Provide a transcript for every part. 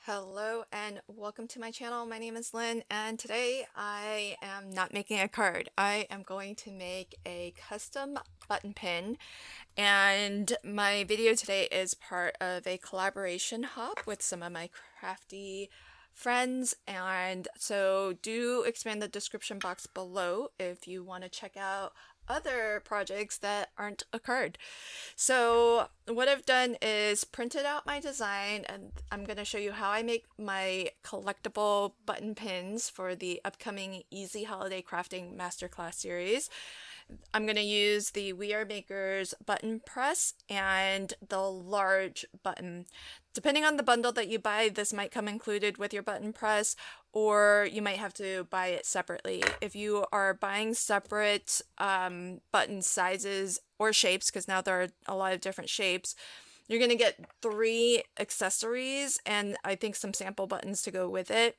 Hello and welcome to my channel. My name is Lynn and today I am not making a card. I am going to make a custom button pin, and my video today is part of a collaboration hop with some of my crafty friends, and so do expand the description box below if you want to check out other projects that aren't a card. So what I've done is printed out my design, and I'm going to show you how I make my collectible button pins for the upcoming Easy Holiday Crafting Masterclass series. I'm going to use the We Are Makers button press and the large button. Depending on the bundle that you buy, this might come included with your button press, or you might have to buy it separately. If you are buying separate button sizes or shapes, because now there are a lot of different shapes, you're going to get 3 accessories and I think some sample buttons to go with it.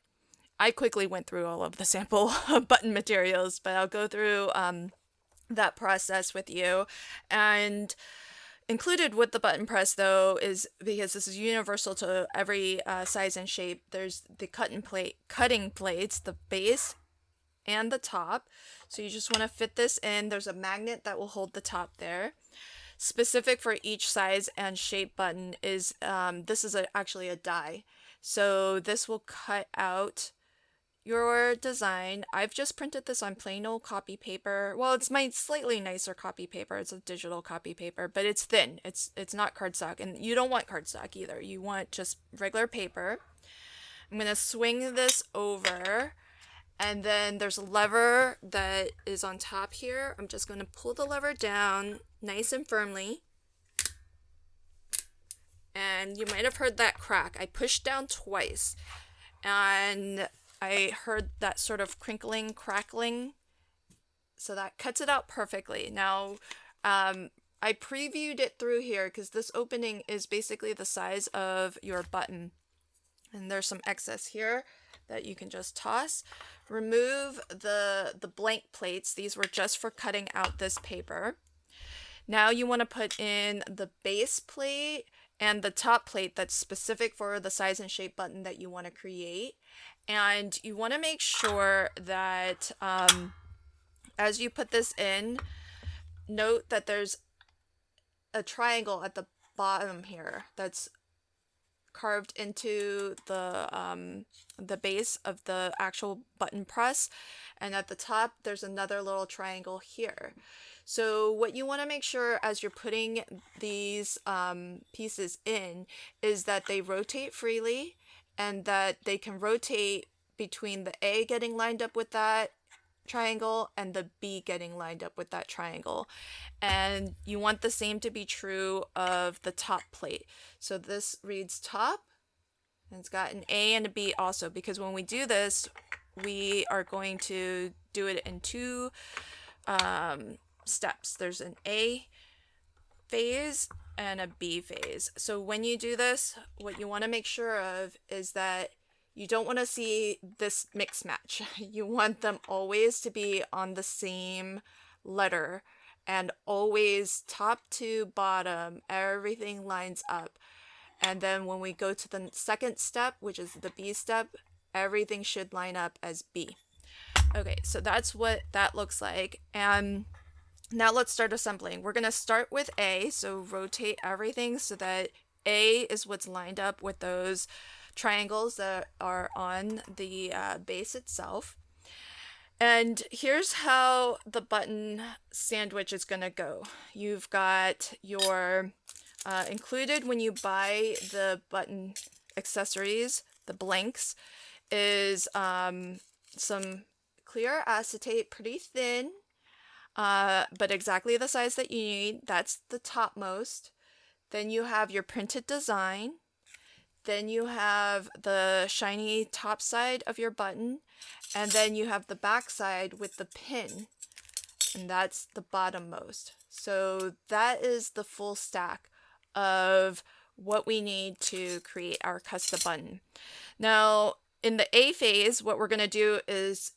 I quickly went through all of the sample button materials, but I'll go through that process with you. And included with the button press, though, is because this is universal to every size and shape, there's the cutting plates, the base and the top. So you just want to fit this in. There's a magnet that will hold the top there. Specific for each size and shape button is this is actually a die. So this will cut out your design. I've just printed this on plain old copy paper. Well, it's my slightly nicer copy paper. It's a digital copy paper, but it's thin. It's not cardstock, and you don't want cardstock either. You want just regular paper. I'm going to swing this over, and then there's a lever that is on top here. I'm just going to pull the lever down nice and firmly. And you might have heard that crack. I pushed down twice, and I heard that sort of crinkling, crackling, so that cuts it out perfectly. Now, I previewed it through here because this opening is basically the size of your button, and there's some excess here that you can just toss. Remove the blank plates. These were just for cutting out this paper. Now you want to put in the base plate and the top plate that's specific for the size and shape button that you want to create. And you want to make sure that as you put this in, note that there's a triangle at the bottom here that's carved into the base of the actual button press, and at the top there's another little triangle here. So what you want to make sure as you're putting these pieces in is that they rotate freely, and that they can rotate between the A getting lined up with that triangle and the B getting lined up with that triangle. And you want the same to be true of the top plate. So this reads top, and it's got an A and a B also, because when we do this, we are going to do it in 2 steps. There's an A phase and a B phase. So when you do this, what you want to make sure of is that you don't want to see this mix match. You want them always to be on the same letter, and always top to bottom, everything lines up. And then when we go to the second step, which is the B step, everything should line up as B. Okay, so that's what that looks like. And now let's start assembling. We're going to start with A, so rotate everything so that A is what's lined up with those triangles that are on the base itself. And here's how the button sandwich is going to go. You've got your included when you buy the button accessories, the blanks, is some clear acetate, pretty thin, but exactly the size that you need. That's the topmost. Then you have your printed design. Then you have the shiny top side of your button. And then you have the back side with the pin. And that's the bottommost. So that is the full stack of what we need to create our custom button. Now, in the A phase, what we're going to do is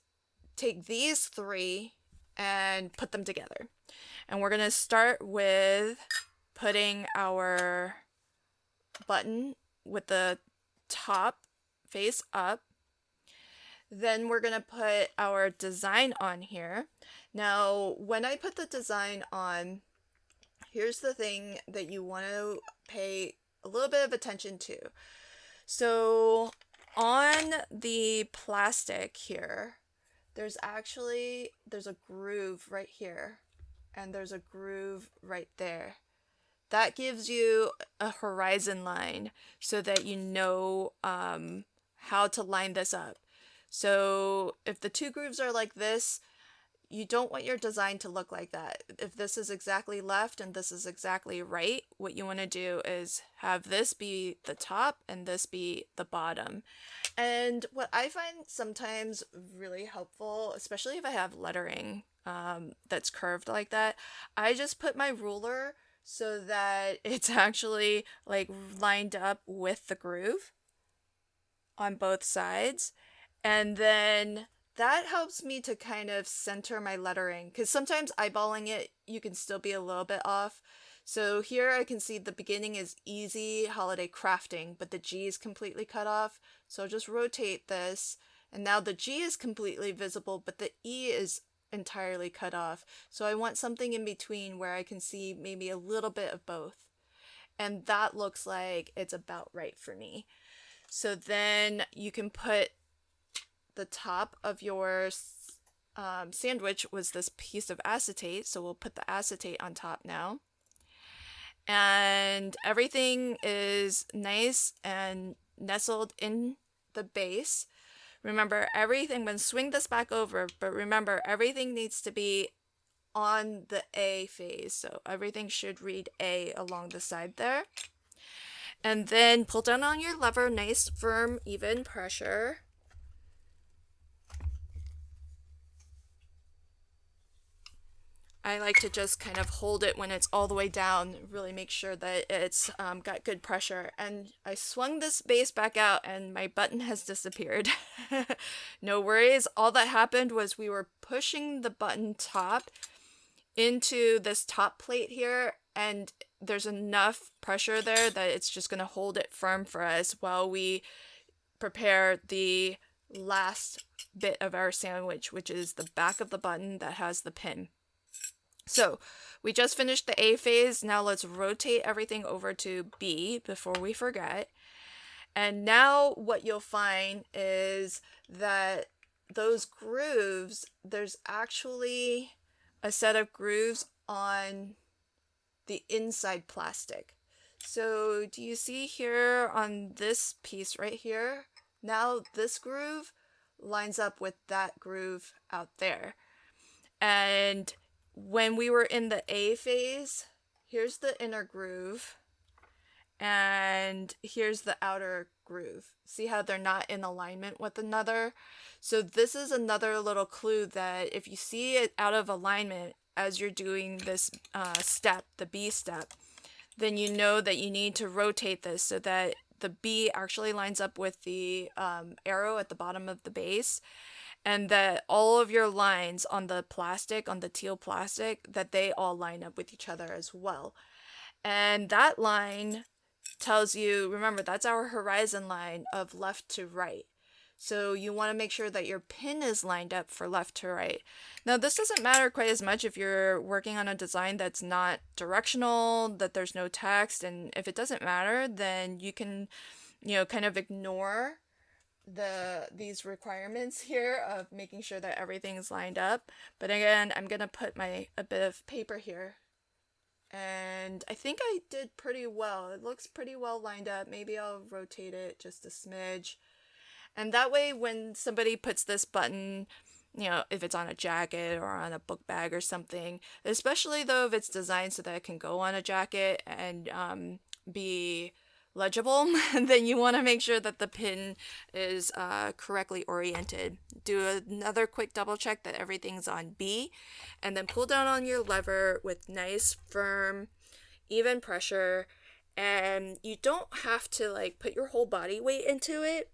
take these 3 and put them together. And we're going to start with putting our button with the top face up. Then we're going to put our design on here. Now, when I put the design on, here's the thing that you want to pay a little bit of attention to. So on the plastic here, there's a groove right here, and there's a groove right there. That gives you a horizon line so that you know how to line this up. So if the two grooves are like this, you don't want your design to look like that. If this is exactly left and this is exactly right, what you want to do is have this be the top and this be the bottom. And what I find sometimes really helpful, especially if I have lettering that's curved like that, I just put my ruler so that it's actually like lined up with the groove on both sides. And then that helps me to kind of center my lettering, because sometimes eyeballing it, you can still be a little bit off. So here I can see the beginning is easy holiday crafting, but the G is completely cut off. So I'll just rotate this, and now the G is completely visible, but the E is entirely cut off. So I want something in between where I can see maybe a little bit of both. And that looks like it's about right for me. So then you can put the top of your sandwich was this piece of acetate, so we'll put the acetate on top now. And everything is nice and nestled in the base. Remember, everything, I'm going to swing this back over, but remember, everything needs to be on the A phase, so everything should read A along the side there. And then pull down on your lever, nice, firm, even pressure. I like to just kind of hold it when it's all the way down, really make sure that it's got good pressure. And I swung this base back out and my button has disappeared. No worries, all that happened was we were pushing the button top into this top plate here, and there's enough pressure there that it's just going to hold it firm for us while we prepare the last bit of our sandwich, which is the back of the button that has the pin. So we just finished the A phase. Now let's rotate everything over to B before we forget. And now what you'll find is that those grooves, there's actually a set of grooves on the inside plastic. So do you see here on this piece right here? Now this groove lines up with that groove out there. And when we were in the A phase, here's the inner groove and here's the outer groove. See how they're not in alignment with another? So this is another little clue that if you see it out of alignment as you're doing this step, the B step, then you know that you need to rotate this so that the B actually lines up with the arrow at the bottom of the base, and that all of your lines on the plastic, on the teal plastic, that they all line up with each other as well. And that line tells you, remember, that's our horizon line of left to right. So you want to make sure that your pin is lined up for left to right. Now this doesn't matter quite as much if you're working on a design that's not directional, that there's no text, and if it doesn't matter, then you can, kind of ignore these requirements here of making sure that everything is lined up. But again, I'm gonna put a bit of paper here, and I think I did pretty well. It looks pretty well lined up. Maybe I'll rotate it just a smidge, and that way when somebody puts this button, if it's on a jacket or on a book bag or something, especially though if it's designed so that it can go on a jacket and be legible, then you want to make sure that the pin is correctly oriented. Do another quick double check that everything's on B, and then pull down on your lever with nice, firm, even pressure. And you don't have to put your whole body weight into it,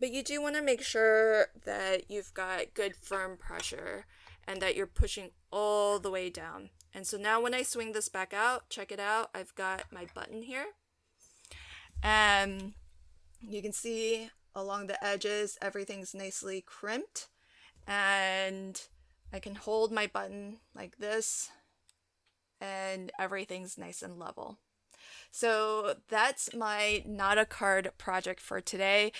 but you do want to make sure that you've got good firm pressure and that you're pushing all the way down. And so now when I swing this back out, check it out, I've got my button here. And you can see along the edges, everything's nicely crimped, and I can hold my button like this, and everything's nice and level. So that's my not a card project for today.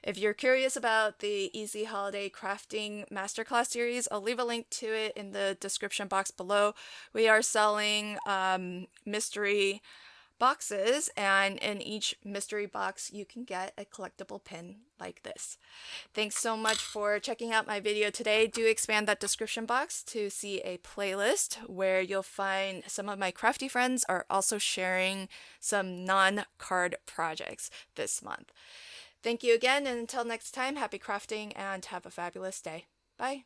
If you're curious about the Easy Holiday Crafting Masterclass series, I'll leave a link to it in the description box below. We are selling mystery boxes, and in each mystery box you can get a collectible pin like this. Thanks so much for checking out my video today. Do expand that description box to see a playlist where you'll find some of my crafty friends are also sharing some non-card projects this month. Thank you again, and until next time, happy crafting and have a fabulous day. Bye.